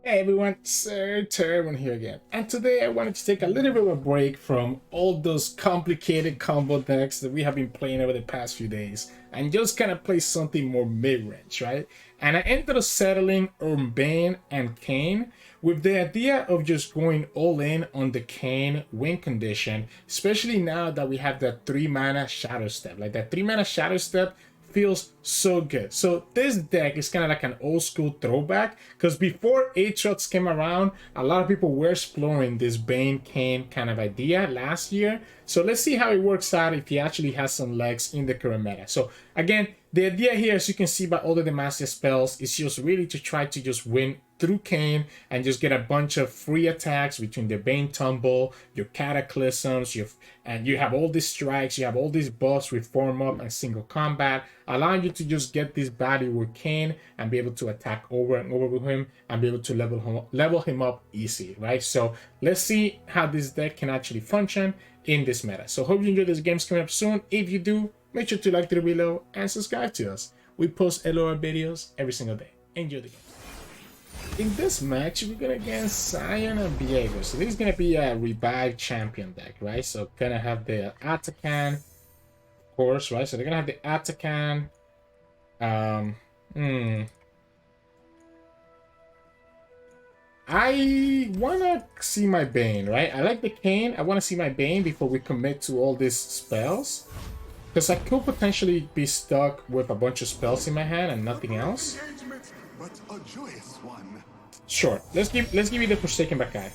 Hey everyone, Sirturmund here again. And today I wanted to take a little bit of a break from all those complicated combo decks that we have been playing over the past few days and just kind of play something more mid-range, right? And I ended up settling on Vayne and Kayn with the idea of just going all in on the Kayn win condition, especially now that we have that 3-mana Shadowstep. Like that 3-mana Shadowstep feels so good. So this deck is kind of like an old school throwback because before Aatrox came around, a lot of people were exploring this Vayne Kayn kind of idea last year. So let's see how it works out if he actually has some legs in the current meta. So again, the idea here, as you can see by all of the master spells, is just really to try to just win through Kayn and just get a bunch of free attacks between the Vayne Tumble, your Cataclysms, and you have all these strikes, you have all these buffs with Form Up and Single Combat, allowing you to just get this value with Kayn and be able to attack over and over with him and be able to level him up easy, right? So let's see how this deck can actually function in this meta. So hope you enjoy this. Game's coming up soon. If you do, make sure to like the video below and subscribe to us. We post LOR videos every single day. Enjoy the game. In this match, we're gonna get Sion Viego. So this is gonna be a revived champion deck, right? So gonna have the Atakan, of course, right? So they're gonna have the Atakan. I wanna see my Vayne, right? I like the Kayn. I wanna see my Vayne before we commit to all these spells. Because I could potentially be stuck with a bunch of spells in my hand and nothing else. Sure, let's give you the Forsaken Bakai.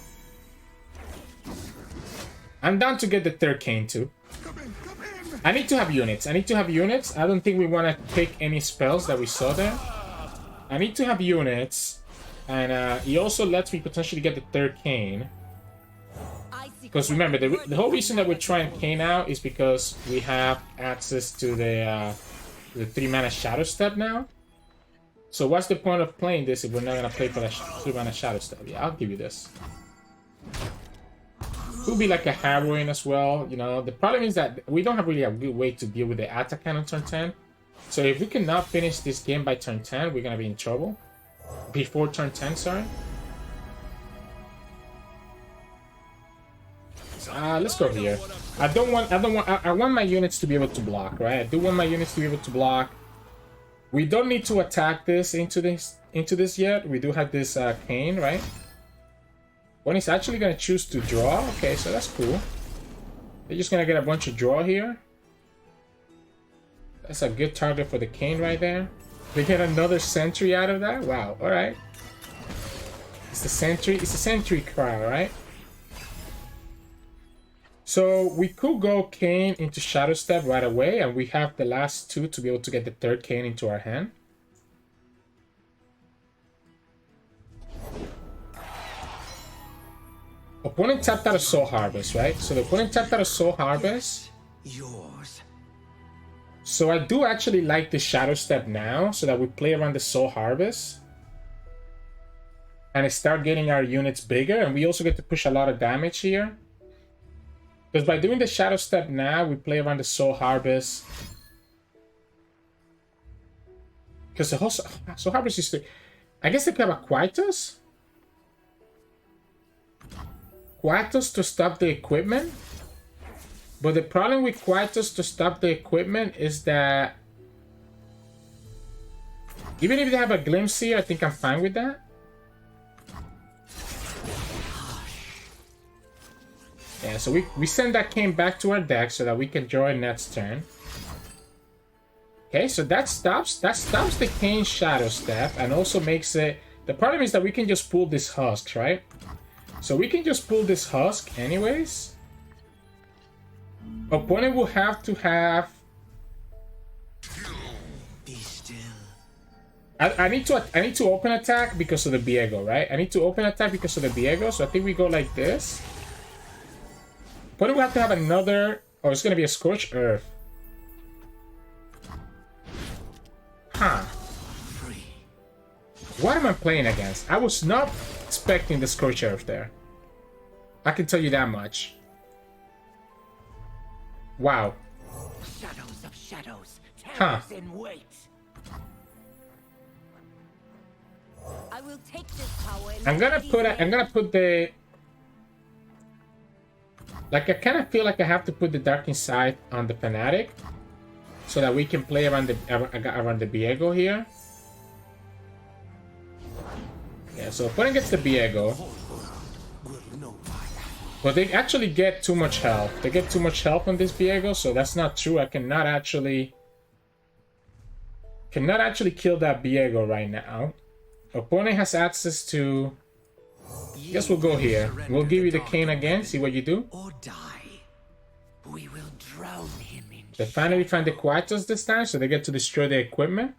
I'm down to get the third Kayn too. I need to have units. I don't think we want to take any spells that we saw there. I need to have units. And he also lets me potentially get the third Kayn. Because remember, the whole reason that we're trying Kayn out is because we have access to the 3-mana Shadowstep now. So what's the point of playing this if we're not going to play for the 3-mana Shadowstep? Yeah, I'll give you this. Could be like a Harrowing as well, you know. The problem is that we don't have really a good way to deal with the Atakan on turn 10. So if we cannot finish this game by turn 10, we're going to be in trouble. Before turn 10, sorry. Let's go here. I want my units to be able to block, right? I do want my units to be able to block. We don't need to attack this into this yet. We do have this Kayn, right? When he's actually gonna choose to draw. Okay, so that's cool. They're just gonna get a bunch of draw here. That's a good target for the Kayn right there. They get another sentry out of that. Wow. All right. It's the sentry. It's a sentry cry, right? So we could go Kayn into Shadowstep right away, and we have the last two to be able to get the third Kayn into our hand. Opponent tapped out a Soul Harvest, right? So the opponent tapped out a Soul Harvest. Yours. So I do actually like the Shadowstep now, so that we play around the Soul Harvest. And start getting our units bigger, and we also get to push a lot of damage here. Because by doing the Shadowstep now, we play around the Soul Harvest. Because the whole Soul Harvest is the... I guess they could have a Quietus? Quietus to stop the equipment? But the problem with Quietus to stop the equipment is that... Even if they have a Glimpse here, I think I'm fine with that. Yeah, so we send that Kayn back to our deck so that we can draw it next turn. Okay, so that stops the Kayn Shadowstep and also makes it... The problem is that we can just pull this Husk, right? So we can just pull this Husk anyways. Opponent will have to have... Be still. I need to open attack because of the Viego, right? I need to open attack because of the Viego, so I think we go like this. But we have to have another... Oh, it's going to be a Scorched Earth. Huh. What am I playing against? I was not expecting the Scorched Earth there. I can tell you that much. Wow. Shadows of shadows. Huh. In wait. I will take this power. I'm gonna put the. Like I kind of feel like I have to put the Dark Inside on the Fanatic, so that we can play around the Viego here. Yeah, so opponent gets the Viego. But they actually get too much health. They get too much health on this Viego, so that's not true. I cannot actually kill that Viego right now. Opponent has access to. I guess we'll go here. We'll give you the Kayn again. See what you do. Or die. We will drown him in. They finally find the Quietus this time, so they get to destroy the equipment.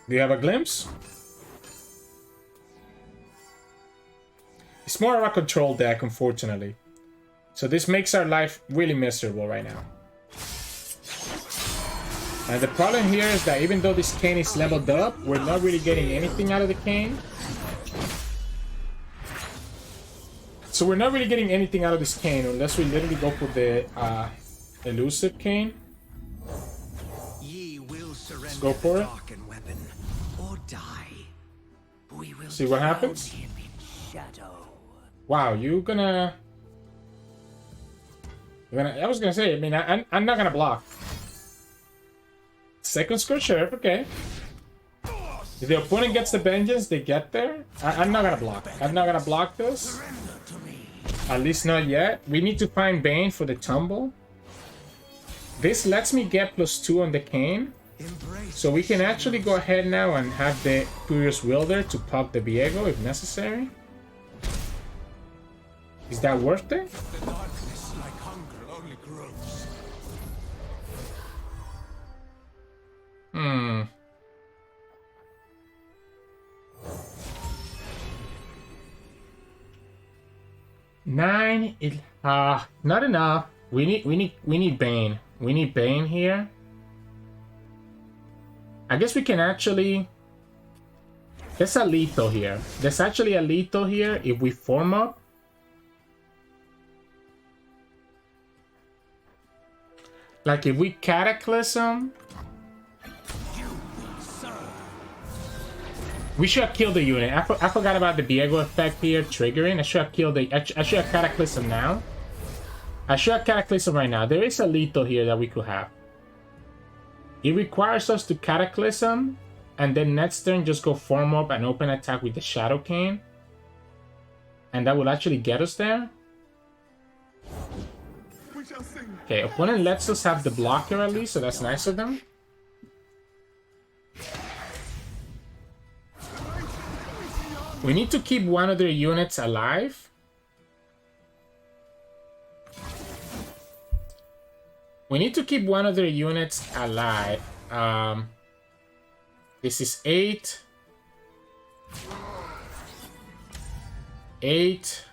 Do you have a glimpse? It's more of a control deck, unfortunately. So this makes our life really miserable right now. And the problem here is that even though this Kayn is leveled up, we're not really getting anything out of the Kayn. So we're not really getting anything out of this Kayn unless we literally go for the elusive Kayn. Let's go for it. See what happens? Wow, you're gonna... I was gonna say, I mean, I'm not gonna block. Second Scourge Sheriff, okay. If the opponent gets the Vengeance, they get there. I'm not gonna block. I'm not gonna block this. At least not yet. We need to find Vayne for the tumble. This lets me get +2 on the Kayn. So we can actually go ahead now and have the Furious Wielder to pop the Viego if necessary. Is that worth it? The darkness like hunger only grows. Nine. Not enough. We need Vayne. We need Vayne here. I guess we can actually. There's a lethal here. There's actually a lethal here if we form up. Like if we Cataclysm. We should have killed the unit. I forgot about the Viego effect here triggering. I should have killed the. I should have Cataclysm now. I should have Cataclysm right now. There is a lethal here that we could have. It requires us to Cataclysm, and then next turn just go form up and open attack with the Shadow Kayn. And that will actually get us there. Okay, opponent lets us have the blocker at least, so that's nice of them. We need to keep one of their units alive. We need to keep one of their units alive. This is 8. 8.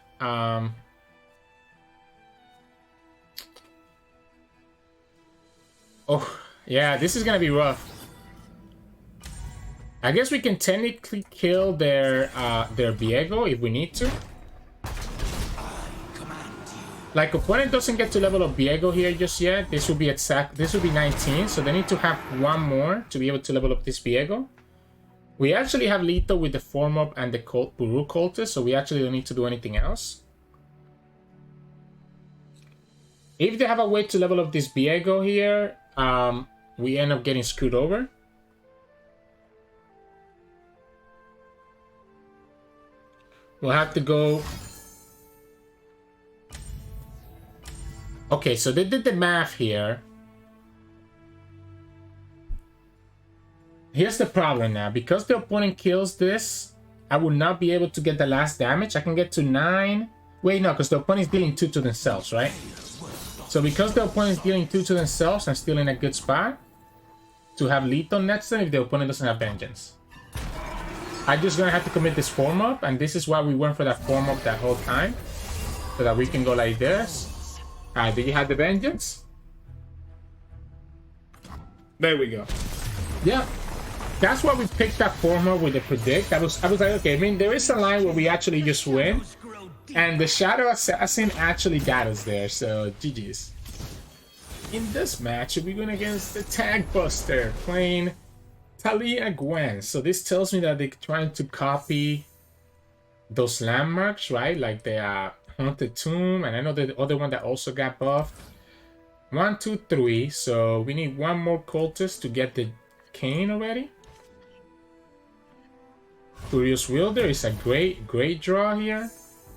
Oh, yeah, this is gonna be rough. I guess we can technically kill their Viego if we need to. Like, opponent doesn't get to level up Viego here just yet. This will be 19, so they need to have one more to be able to level up this Viego. We actually have lethal with the form up and the Buru Cultist, so we actually don't need to do anything else. If they have a way to level up this Viego here, we end up getting screwed over. We'll have to go... Okay, so they did the math here. Here's the problem now. Because the opponent kills this, I will not be able to get the last damage. I can get to 9. Wait, no, because the opponent is dealing 2 to themselves, right? So because the opponent is dealing 2 to themselves, I'm still in a good spot to have lethal next turn if the opponent doesn't have Vengeance. I'm just gonna have to commit this form up, and this is why we went for that form up that whole time. So that we can go like this. Alright, do you have the Vengeance? There we go. Yeah. That's why we picked that format with the predict. I was like, okay, I mean, there is a line where we actually just win, and the Shadow Assassin actually got us there, so GG's. In this match, we're going against the Tag Buster, playing Taliyah Gwen. So this tells me that they're trying to copy those landmarks, right? Like the Haunted Tomb, and I know the other one that also got buffed. 1, 2, 3. So we need one more cultist to get the Kayn already. Furious Wielder is a great draw here.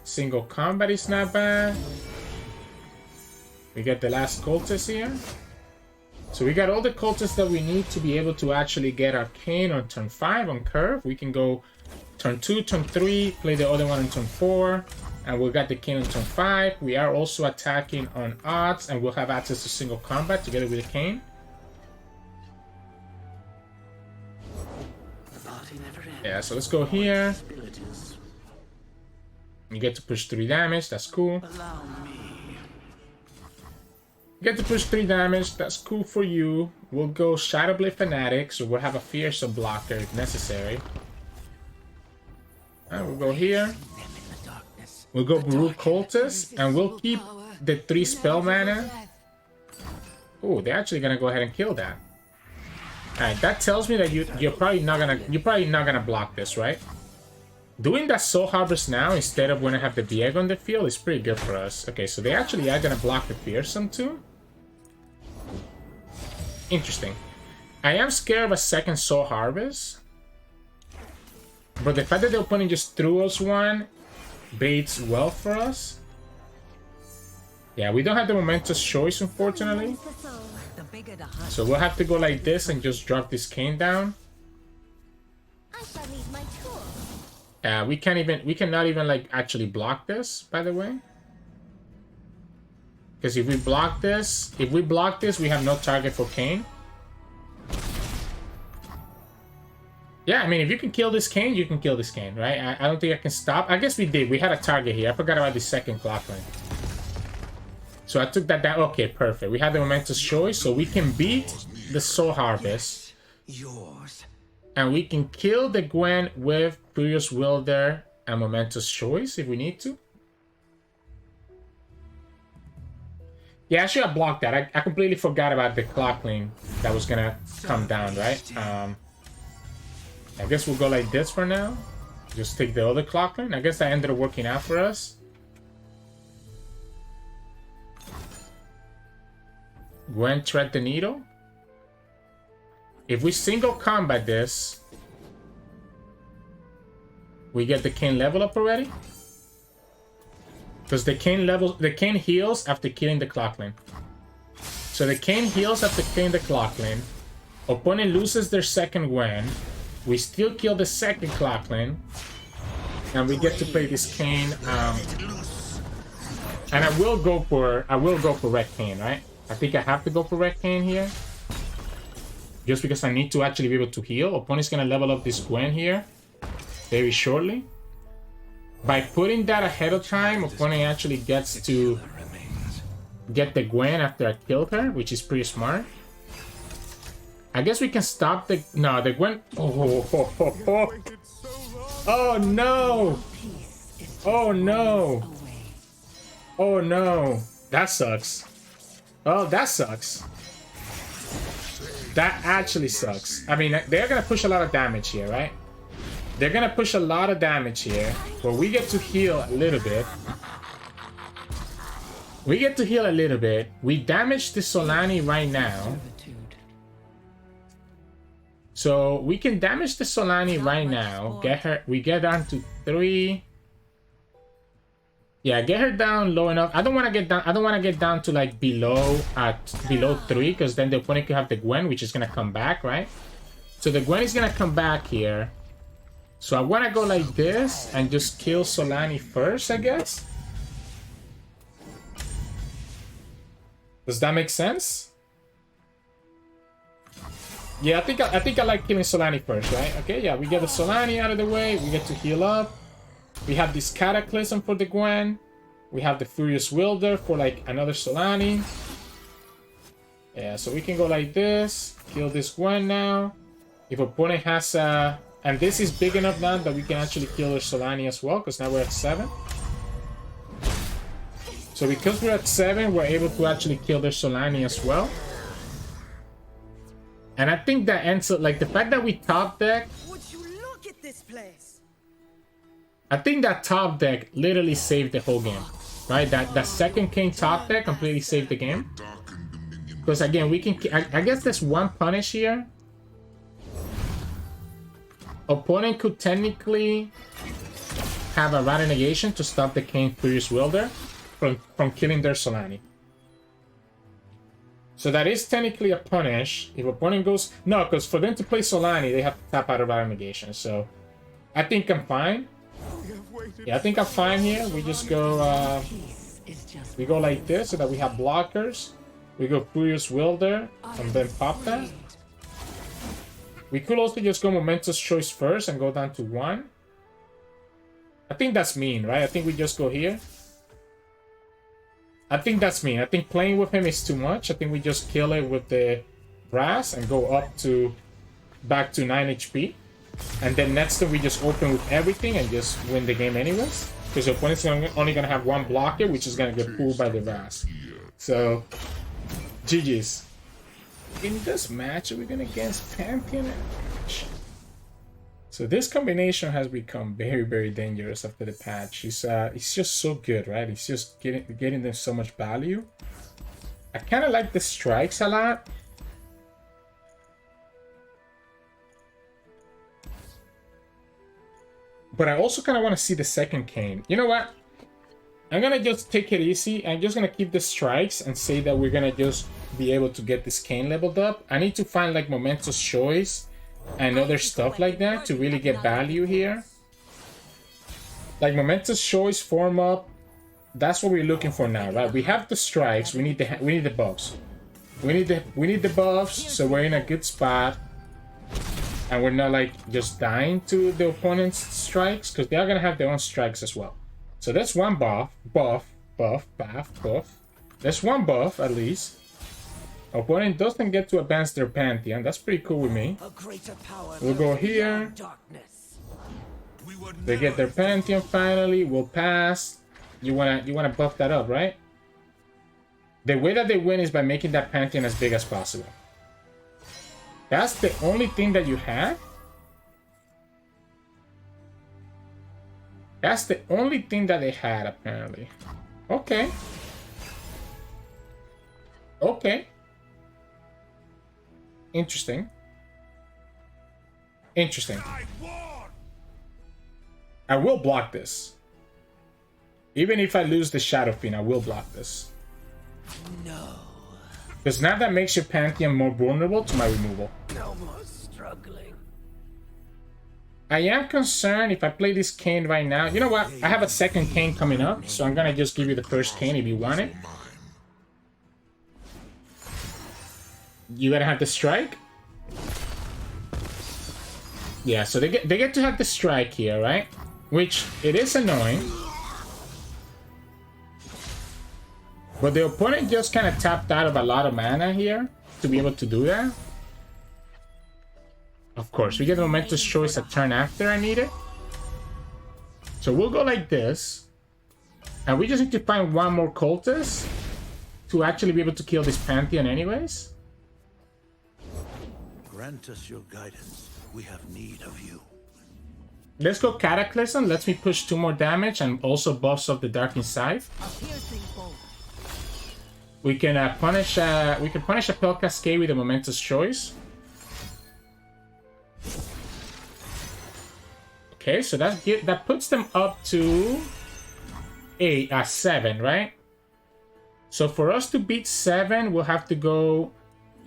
Single combat is not bad. We get the last cultist here. So we got all the cultists that we need to be able to actually get our Kayn on turn 5 on curve. We can go turn 2, turn 3, play the other one on turn 4, and we'll get the Kayn on turn 5. We are also attacking on odds, and we'll have access to single combat together with the Kayn. Yeah, so let's go here. You get to push 3 damage, that's cool. You get to push 3 damage, that's cool for you. We'll go Shadowblade Fanatic, so we'll have a fearsome blocker if necessary. Alright, we'll go here. We'll go Baruch Cultist, and we'll keep the 3 spell mana. Oh, they're actually gonna go ahead and kill that. Alright, that tells me that you're probably not gonna block this, right? Doing that Soul Harvest now instead of when I have the Viego on the field is pretty good for us. Okay, so they actually are gonna block the Fearsome too. Interesting. I am scared of a second Soul Harvest, but the fact that the opponent just threw us one baits well for us. Yeah, we don't have the momentous choice, unfortunately. So we'll have to go like this and just drop this Kayn down. We cannot even like actually block this, by the way. Because if we block this, we have no target for Kayn. Yeah, I mean, if you can kill this Kayn, you can kill this Kayn, right? I don't think I can stop. I guess we did. We had a target here. I forgot about the second clock line. So I took that down. Okay, perfect. We have the momentous choice, so we can beat the Soul Harvest. And we can kill the Gwen with Furious Wielder and momentous choice if we need to. Yeah, I should have blocked that. I completely forgot about the clock lane that was gonna come down, right? I guess we'll go like this for now. Just take the other clock lane. I guess that ended up working out for us. Gwen thread the needle. If we single combat this, we get the Kayn level up already. Because the Kayn heals after killing the clock lane. So the Kayn heals after killing the clock lane. Opponent loses their second Gwen. We still kill the second clock lane. And we get to play this Kayn. And I will go for Red Kayn, right? I think I have to go for Red Kayn here. Just because I need to actually be able to heal. Opponent's gonna level up this Gwen here very shortly. By putting that ahead of time, opponent actually gets to get the Gwen after I killed her, which is pretty smart. I guess we can stop the... No, the Gwen... Oh no! Oh no! Oh no! That sucks. Oh, that sucks. That actually sucks. I mean, they're gonna push a lot of damage here, right? They're gonna push a lot of damage here, but we get to heal a little bit. We get to heal a little bit. We damage the Solani right now. So we can damage the Solani right now. Get her. We get down to 3. Yeah, get her down low enough. I don't want to get down. I don't want to get down to like below 3, because then the opponent could have the Gwen, which is gonna come back, right? So the Gwen is gonna come back here. So I want to go like this and just kill Solani first, I guess. Does that make sense? Yeah, I think I like killing Solani first, right? Okay, yeah, we get the Solani out of the way. We get to heal up. We have this Cataclysm for the Gwen. We have the Furious Wielder for like another Solani. Yeah, so we can go like this. Kill this Gwen now. If opponent has a... And this is big enough now that we can actually kill their Solani as well, because now we're at 7. So because we're at 7, we're able to actually kill their Solani as well. And I think that ends up, like, the fact that we top deck... Would you look at this place? I think that top deck literally saved the whole game. Right? That second king top deck completely saved the game. Because again, we can... I guess there's one punish here. Opponent could technically have a Rata Negation to stop the Kayn Furious Wielder from killing their Solani. So that is technically a punish. If opponent goes... No, because for them to play Solani, they have to tap out of Rata Negation. So I think I'm fine. Yeah, I think I'm fine here. We just go... we go like this so that we have blockers. We go Furious Wielder and then pop that. We could also just go Momentous Choice first and go down to 1. I think that's mean, right? I think we just go here. I think that's mean. I think playing with him is too much. I think we just kill it with the Brass and go up to... back to 9 HP. And then next turn we just open with everything and just win the game anyways. Because the opponent's only going to have 1 blocker, which is going to get pulled by the Brass. So, GG's. In this match, we're going against Pantheon Akshan. So this combination has become very, very dangerous after the patch. He's just so good, right? He's just getting them so much value. I kind of like the strikes a lot. But I also kind of want to see the second Kayn. You know what? I'm going to just take it easy. I'm just going to keep the strikes and say that we're going to just be able to get this Kayn leveled up. I need to find like Momentous Choice and other stuff like that to really get value here. Like Momentous Choice, Form Up. That's what we're looking for now, right? We have the strikes. We need the buffs. We need the buffs, so we're in a good spot. And we're not like just dying to the opponent's strikes, because they are gonna have their own strikes as well. So that's one buff. That's one buff at least. Opponent doesn't get to advance their Pantheon. That's pretty cool with me. We'll go here. They get their Pantheon finally. We'll pass. You wanna buff that up, right? The way that they win is by making that Pantheon as big as possible. That's the only thing that you have? That's the only thing that they had, apparently. Okay. Okay. Interesting. Interesting. I will block this. Even if I lose the Shadow Fiend, I will block this. No. Because now that makes your Pantheon more vulnerable to my removal. No more struggling. I am concerned if I play this Kayn right now. You know what? I have a second Kayn coming up, so I'm gonna just give you the first Kayn if you want it. You gotta have the strike. Yeah, so they get to have the strike here, right? Which it is annoying. But the opponent just kind of tapped out of a lot of mana here to be able to do that. Of course, we get the Momentous Choice a turn after I need it. So we'll go like this. And we just need to find one more Cultist to actually be able to kill this Pantheon anyways. Grant us your guidance. We have need of you. Let's go Cataclysm. Let me push 2 more damage and also buffs of the Darkening Scythe. We can punish a Pell Cascade with a Momentous Choice. Okay, so that puts them up to 7, right? So for us to beat 7, we'll have to go...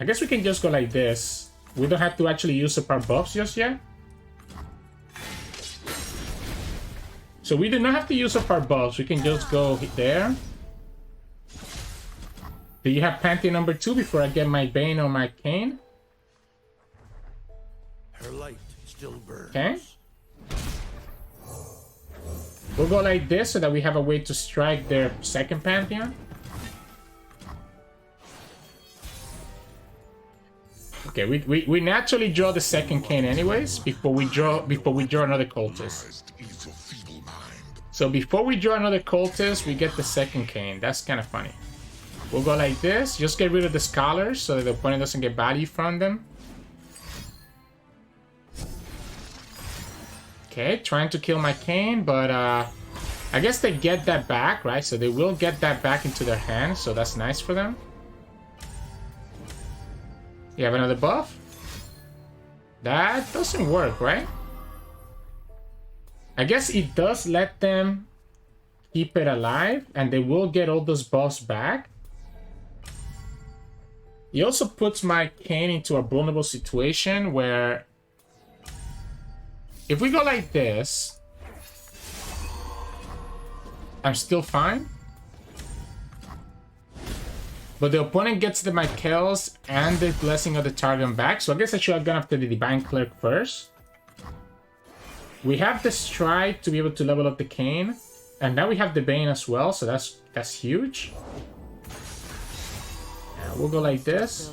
I guess we can just go like this. We don't have to actually use up our buffs just yet. So we do not have to use up our buffs. We can just go there. Do you have Pantheon number 2 before I get my Vayne or my Kayn? Her light still burns. Okay. We'll go like this so that we have a way to strike their second Pantheon. Okay, we naturally draw the second Kayn anyways before we draw another cultist. So before we draw another cultist, we get the second Kayn. That's kind of funny. We'll go like this. Just get rid of the scholars so that the opponent doesn't get value from them. Okay, trying to kill my Kayn, but I guess they get that back, right? So they will get that back into their hands, so that's nice for them. You have another buff? That doesn't work, right? I guess it does let them keep it alive, and they will get all those buffs back. He also puts my Kayn into a vulnerable situation where if we go like this, I'm still fine. But the opponent gets the Michaels and the Blessing of the Targon back. So I guess I should have gone after the Divine Clerk first. We have the Stride to be able to level up the Kayn. And now we have the Vayne as well, so that's huge. We'll go like this.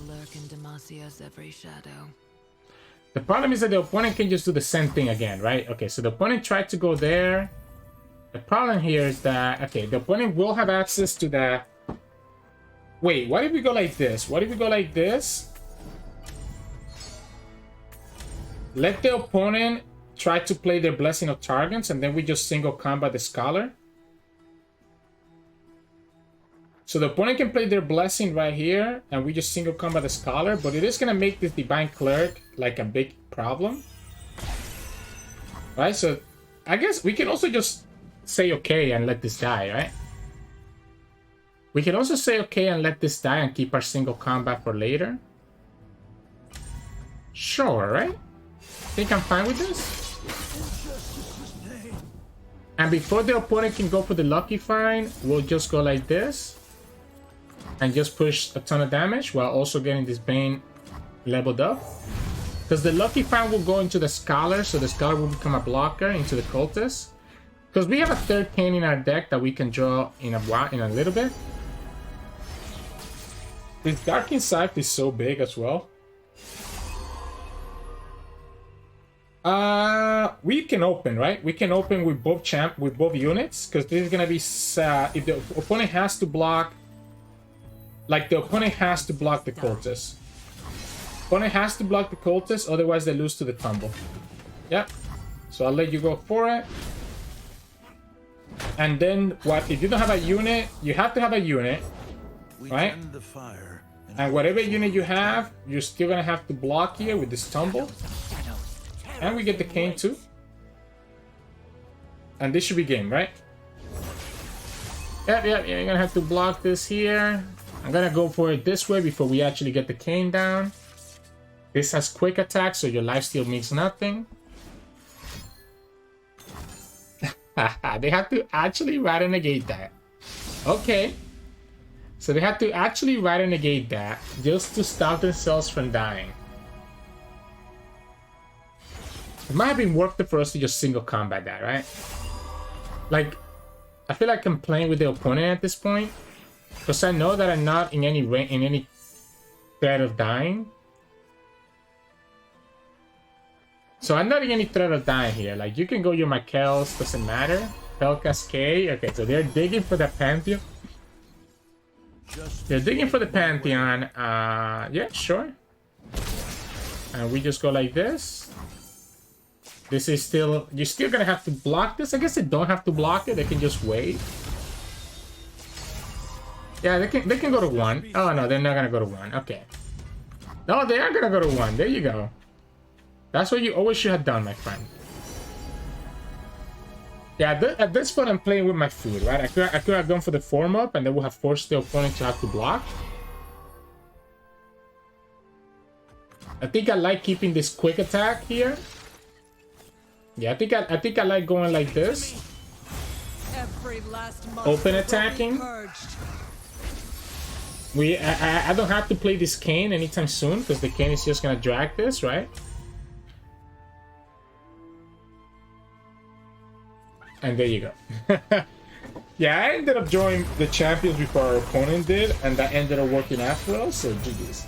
The problem is that the opponent can just do the same thing again, right? Okay, so the opponent tried to go there. The problem here is that, okay, the opponent will have access to the... Wait, what if we go like this? What if we go like this? Let the opponent try to play their Blessing of Targons, and then we just single combat the Scholar. So the opponent can play their Blessing right here, and we just single combat the Scholar, but it is going to make this Divine Cleric like a big problem. Right, so I guess we can also just say okay and let this die, right? We can also say okay and let this die and keep our single combat for later. Sure, right? Think I'm fine with this? And before the opponent can go for the Lucky Find, we'll just go like this. And just push a ton of damage while also getting this Vayne leveled up. Because the Lucky Find will go into the Scholar, so the Scholar will become a blocker into the Cultist. Because we have a third Kayn in our deck that we can draw in a little bit. This Dark Scythe is so big as well. We can open, right? We can open with both units, because this is gonna be if the opponent has to block, like the opponent has to block the Cultist. Opponent has to block the Cultist, otherwise they lose to the tumble. Yep. So I'll let you go for it. And then what? If you don't have a unit, you have to have a unit, right? And whatever unit you have, you're still gonna have to block here with this tumble. And we get the Kayn too. And this should be game, right? Yep, you're gonna have to block this here. I'm gonna go for it this way before we actually get the Kayn down. This has quick attack, so your lifesteal means nothing. They have to actually rather negate that. Okay. So they have to actually rather negate that just to stop themselves from dying. It might have been worth it for us to just single combat that, right? Like, I feel like I'm playing with the opponent at this point. Because I know that I'm not in any threat of dying. So I'm not in any threat of dying here. Like, you can go your Michaels, doesn't matter. Spell Cascade. Okay, so they're digging for the Pantheon. They're digging for the Pantheon. Yeah, sure. And we just go like this. This is still... You're still gonna have to block this. I guess they don't have to block it. They can just wait. Yeah, they can go to 1. Oh, no, they're not gonna go to 1. Okay. No, they are gonna go to 1. There you go. That's what you always should have done, my friend. Yeah, at this point, I'm playing with my food, right? I could have gone for the form up, and then we'll have forced the opponent to have to block. I think I like keeping this quick attack here. Yeah, I think I like going like this. Open attacking. I don't have to play this Kayn anytime soon, because the Kayn is just gonna drag this, right? And there you go. Yeah, I ended up drawing the champions before our opponent did, and that ended up working after all, so GG's.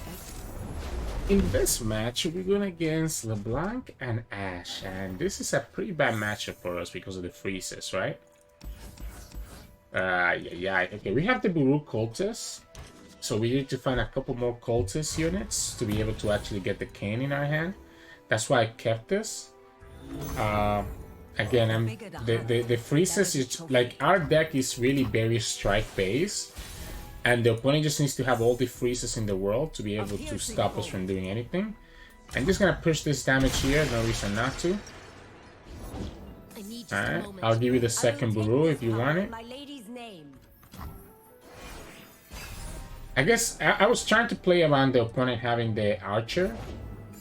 in this match, we're going against LeBlanc and Ashe, and this is a pretty bad matchup for us because of the freezes, right? Yeah. Okay, we have the Buru cultists, so we need to find a couple more cultist units to be able to actually get the Kayn in our hand. That's why I kept this. Again, the freezes is like our deck is really very strike based. And the opponent just needs to have all the freezes in the world to be able to stop us from doing anything. I'm just gonna push this damage here, no reason not to. Alright, I'll give you the second Buru if you want it. I guess I was trying to play around the opponent having the archer.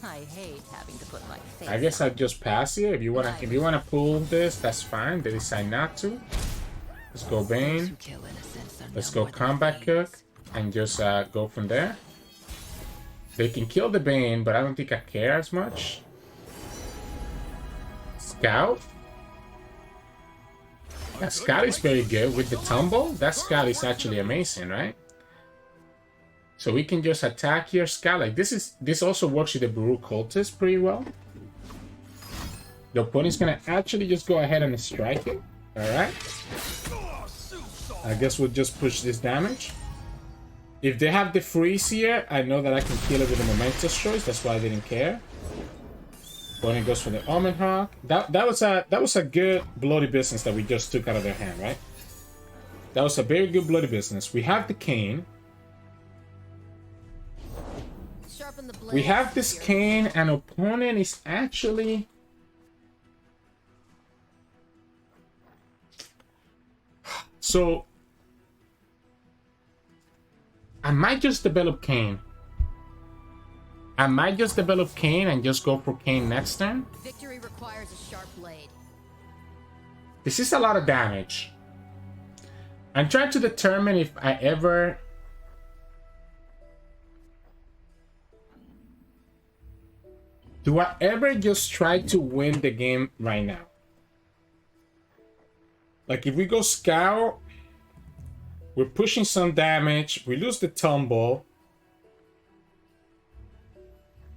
I hate having to put my face. I guess I'll just pass here. If you wanna pull this, that's fine. They decide not to. Let's go Vayne. Let's go Combat Cook and just go from there. They can kill the Bane, but I don't think I care as much. Scout. That Scout is very good with the tumble. That Scout is actually amazing, right? So we can just attack here, Scout. Like this also works with the Buru cultist pretty well. The opponent's gonna actually just go ahead and strike it. Alright. I guess we'll just push this damage. If they have the freeze here, I know that I can kill it with a momentous choice. That's why I didn't care. Opponent goes for the Omen Hawk. That was a good bloody business that we just took out of their hand, right? That was a very good bloody business. We have the Kayn. We have this Kayn, and opponent is actually... So... I might just develop Kayn. I might just develop Kayn and just go for Kayn next turn. Victory requires a sharp blade. This is a lot of damage. I'm trying to determine if I ever... Do I ever just try to win the game right now? Like if we go Scout... We're pushing some damage. We lose the tumble.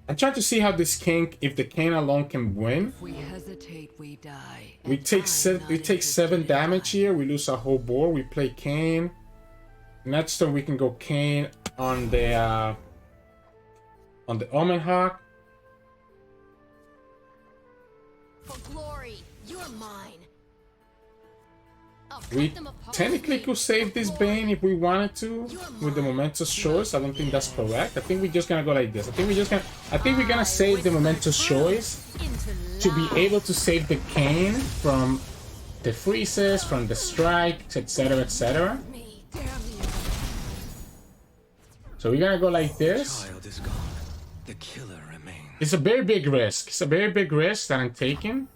I'm trying to see how this Kayn, if the Kayn alone can win. If we hesitate, we die. We take 7 damage here. We lose our whole board. We play Kayn. Next turn we can go Kayn on the Omen Hawk. For glory, you're mine. We technically could save this Bane if we wanted to with the momentous choice. I don't think that's correct. I think we're just gonna go like this. I think we're gonna save the momentous choice to be able to save the Kayn from the freezes, from the strikes, etc., etc. So we're gonna go like this. The killer remains. It's a very big risk. It's a very big risk that I'm taking.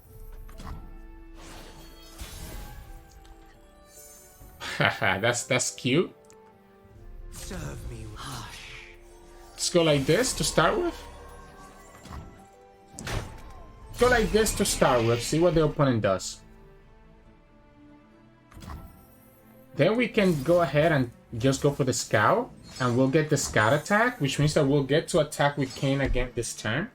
that's cute. Serve me. Let's go like this to start with. Go like this to start with. See what the opponent does. Then we can go ahead and just go for the Scout. And we'll get the Scout attack, which means that we'll get to attack with Kayn again this turn.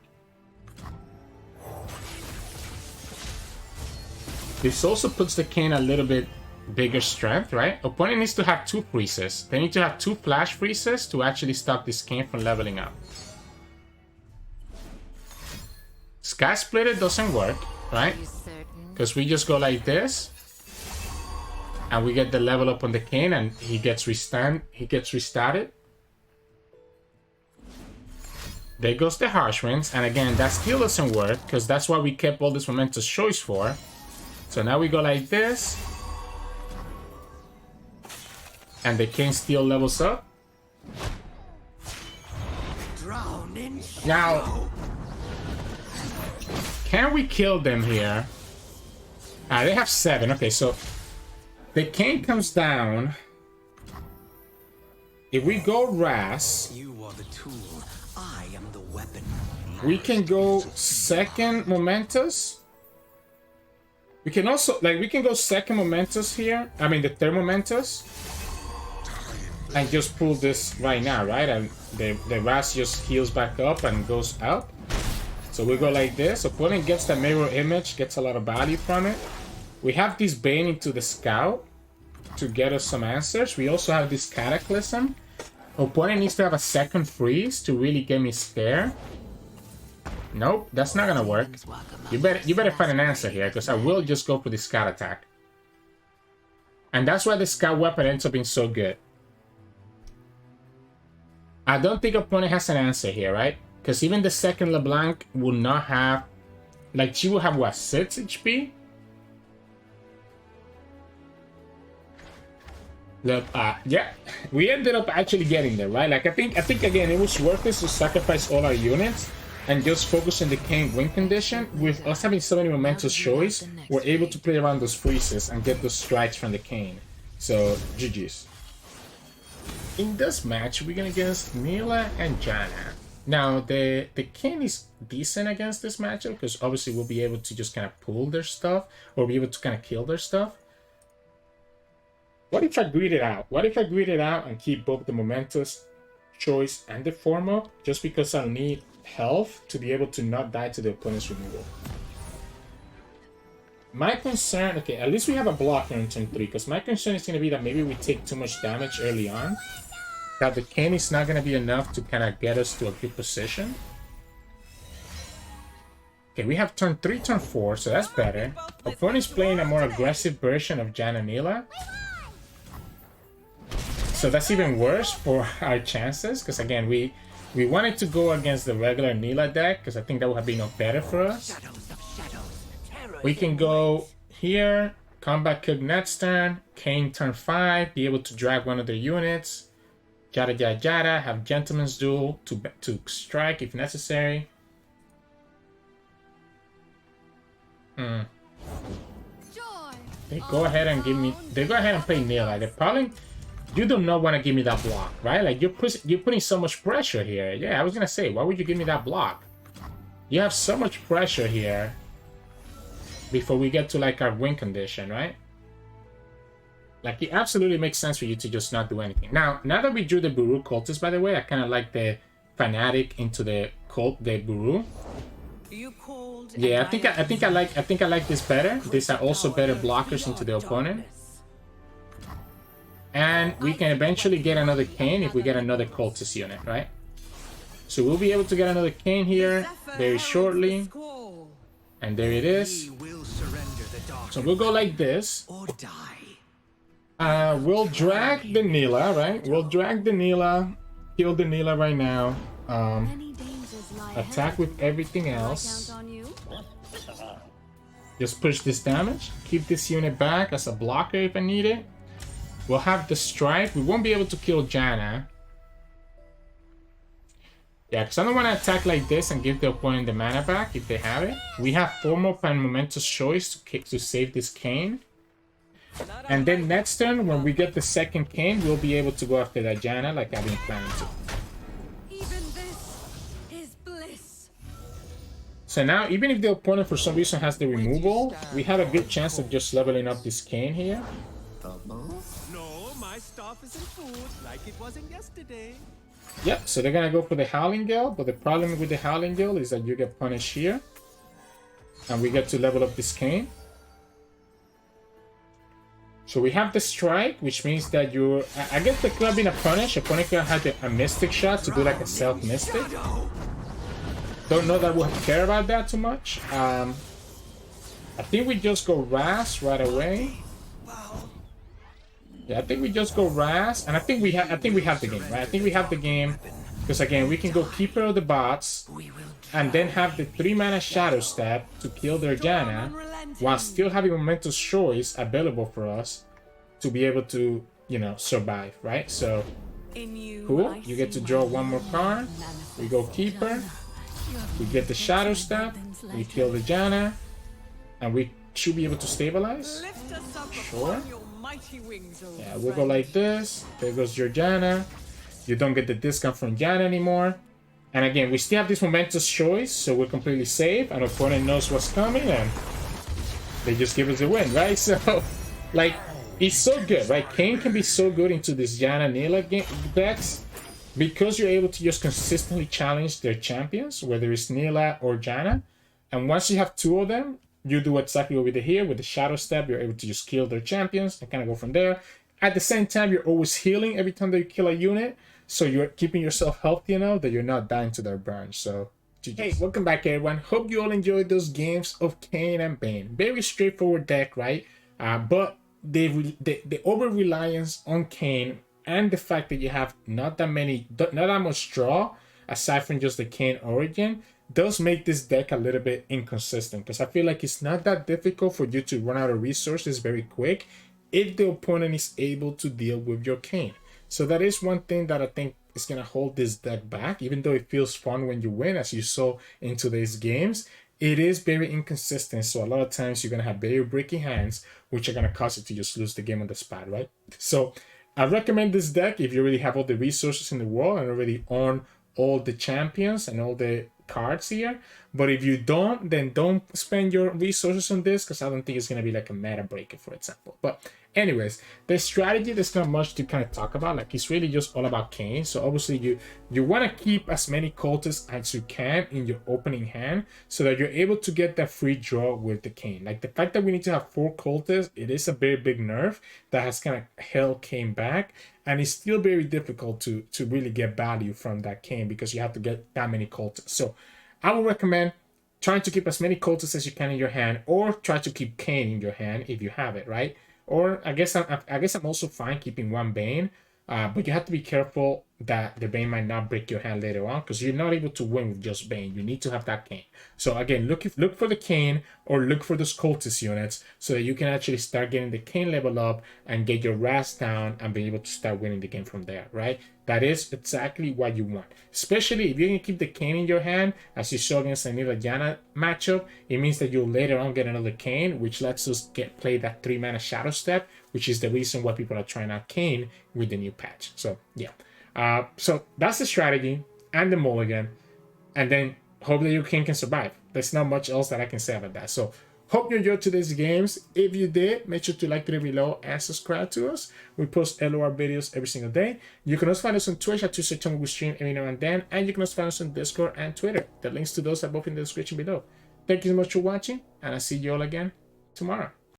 This also puts the Kayn a little bit bigger strength, right? Opponent needs to have 2 freezes. They need to have 2 flash freezes to actually stop this Kayn from leveling up. Sky Splitter doesn't work, right? Because we just go like this. And we get the level up on the Kayn and he gets restarted. There goes the Harsh Winds. And again, that still doesn't work because that's why we kept all this momentous choice for. So now we go like this. And the Kayn still levels up. Now, can we kill them here? They have 7. Okay, so the Kayn comes down. If we go Ras, You are the tool. I am the weapon. we can go second Momentous. We can also, like, we can go second Momentous here. I mean, the third Momentous. and just pull this right now, right? And the Ras just heals back up and goes out. So we go like this. Opponent gets the mirror image, gets a lot of value from it. We have this Bane into the Scout to get us some answers. We also have this Cataclysm. Opponent needs to have a second freeze to really get me scared. Nope, that's not gonna work. You better find an answer here, because I will just go for the Scout attack. And that's why the Scout weapon ends up being so good. I don't think opponent has an answer here, right? Because even the second LeBlanc will not have... Like, she will have, what, 6 HP? Yeah, we ended up actually getting there, right? Like, I think again, it was worth it to sacrifice all our units and just focus on the Kayn win condition. With us having so many momentous choice, we're able to play around those freezes and get those strikes from the Kayn. So, GG's. In this match, we're gonna against Nilah and Janna. Now, the Kayn is decent against this matchup, because obviously we'll be able to just kind of pull their stuff, or be able to kind of kill their stuff. What if I greed it out? What if I greed it out and keep both the momentous choice and the form up, just because I'll need health to be able to not die to the opponent's removal? My concern, okay, at least we have a blocker in turn 3, because my concern is going to be that maybe we take too much damage early on, that the Kayn is not going to be enough to kind of get us to a good position. Okay, we have turn 3, turn 4, so that's better. Opponent's playing a more aggressive version of Janna Nilah. So that's even worse for our chances, because again, we wanted to go against the regular Nilah deck, because I think that would have been no better for us. We can go here, combat cook next turn, Kayn turn 5, be able to drag one of their units, yada yada yada, have Gentleman's Duel to strike if necessary. They go ahead and give me, they go ahead and play Nilah. They're probably... You do not want to give me that block, right? Like, you're putting so much pressure here. Yeah, I was going to say, why would you give me that block? You have so much pressure here before we get to, like, our win condition, right? Like, it absolutely makes sense for you to just not do anything. Now that we drew the Buru Cultist, by the way, I kind of like the Fanatic into the Buru. Yeah, I think I like this better. These are also better blockers into the opponent. And we can eventually get another Kayn if we get another Cultist unit, right? So we'll be able to get another Kayn here very shortly. And there it is. So we'll go like this. We'll drag the Nilah, right? We'll drag the Nilah, kill the Nilah right now. Attack with everything else. Just push this damage. Keep this unit back as a blocker if I need it. We'll have the strike. We won't be able to kill Janna. Yeah, because I don't want to attack like this and give the opponent the mana back if they have it. We have 4 more and momentous choice to save this Kayn. And then next turn, when we get the second Kayn, we'll be able to go after that Janna like I've been planning to. Even this is bliss. So now, even if the opponent for some reason has the removal, we have a good chance of just leveling up this Kayn here. No, my stuff isn't food like it wasn't yesterday. Yep, so they're gonna go for the Howling Gale, but the problem with the Howling Gale is that you get punished here. And we get to level up this Kayn. So we have the strike, which means that you're... I guess the club being a punish, opponent could have a Mystic shot to do like a self-Mystic. Don't know that we'll care about that too much. I think we just go Ras right away. Yeah, I think we just go Ras, and I think we have the game, right? I think we have the game, because again, we can go Keeper of the Bots, and then have the 3-mana Shadowstep to kill their Janna, while still having Momentous Choice available for us to be able to, you know, survive, right? So, cool. You get to draw 1 more card. We go Keeper. We get the Shadowstep. We kill the Janna, and we should be able to stabilize. Sure. Yeah, we'll go like this. There goes your Janna. You don't get the discount from Janna anymore. And again, we still have this momentous choice, so we're completely safe. And opponent knows what's coming, and they just give us a win, right? So, like, It's so good, right? Kayn can be so good into this Janna Nilah decks because you're able to just consistently challenge their champions, whether it's Nilah or Janna. And once you have two of them, you do exactly what we did here with the Shadowstep. You're able to just kill their champions and kind of go from there. At the same time, you're always healing every time that you kill a unit. So you're keeping yourself healthy enough that you're not dying to their burn. So, hey, welcome back, everyone. Hope you all enjoyed those games of Kayn and Vayne. Very straightforward deck, right? But the over-reliance on Kayn and the fact that you have not that much draw, aside from just the Kayn origin, does make this deck a little bit inconsistent. Because I feel like it's not that difficult for you to run out of resources very quick if the opponent is able to deal with your Kayn. So that is one thing that I think is going to hold this deck back, even though it feels fun when you win, as you saw in today's games. It is very inconsistent, so a lot of times you're going to have very bricky hands, which are going to cause you to just lose the game on the spot, right? So I recommend this deck if you already have all the resources in the world and already own all the champions and all the cards here. But if you don't, then don't spend your resources on this, because I don't think it's going to be like a meta breaker, for example. But anyways, the strategy, there's not much to kind of talk about. Like, it's really just all about Kayn. So obviously you want to keep as many cultists as you can in your opening hand so that you're able to get that free draw with the Kayn. Like, the fact that we need to have 4 cultists, it is a very big nerf that has kind of held Kayn back. And it's still very difficult to really get value from that Kayn because you have to get that many cultists. So I would recommend trying to keep as many cultists as you can in your hand, or try to keep Kayn in your hand if you have it, right? Or I guess I'm also fine keeping one Vayne, but you have to be careful that the Vayne might not break your hand later on, because you're not able to win with just Vayne. You need to have that Kayn. So again, look for the Kayn, or look for those cultist units so that you can actually start getting the Kayn level up and get your RAS down and be able to start winning the game from there, right? That is exactly what you want. Especially if you can keep the Kayn in your hand, as you saw against the Nilah Janna matchup, it means that you'll later on get another Kayn, which lets us play that 3-mana Shadowstep, which is the reason why people are trying out Kayn with the new patch. So yeah. So that's the strategy and the mulligan, and then hope that your Kayn can survive. There's not much else that I can say about that. So hope you enjoyed today's games. If you did, make sure to like the video below and subscribe to us. We post LOR videos every single day. You can also find us on Twitch at Sirturmund. We stream every now and then, and you can also find us on Discord and Twitter. The links to those are both in the description below. Thank you so much for watching, and I'll see you all again tomorrow.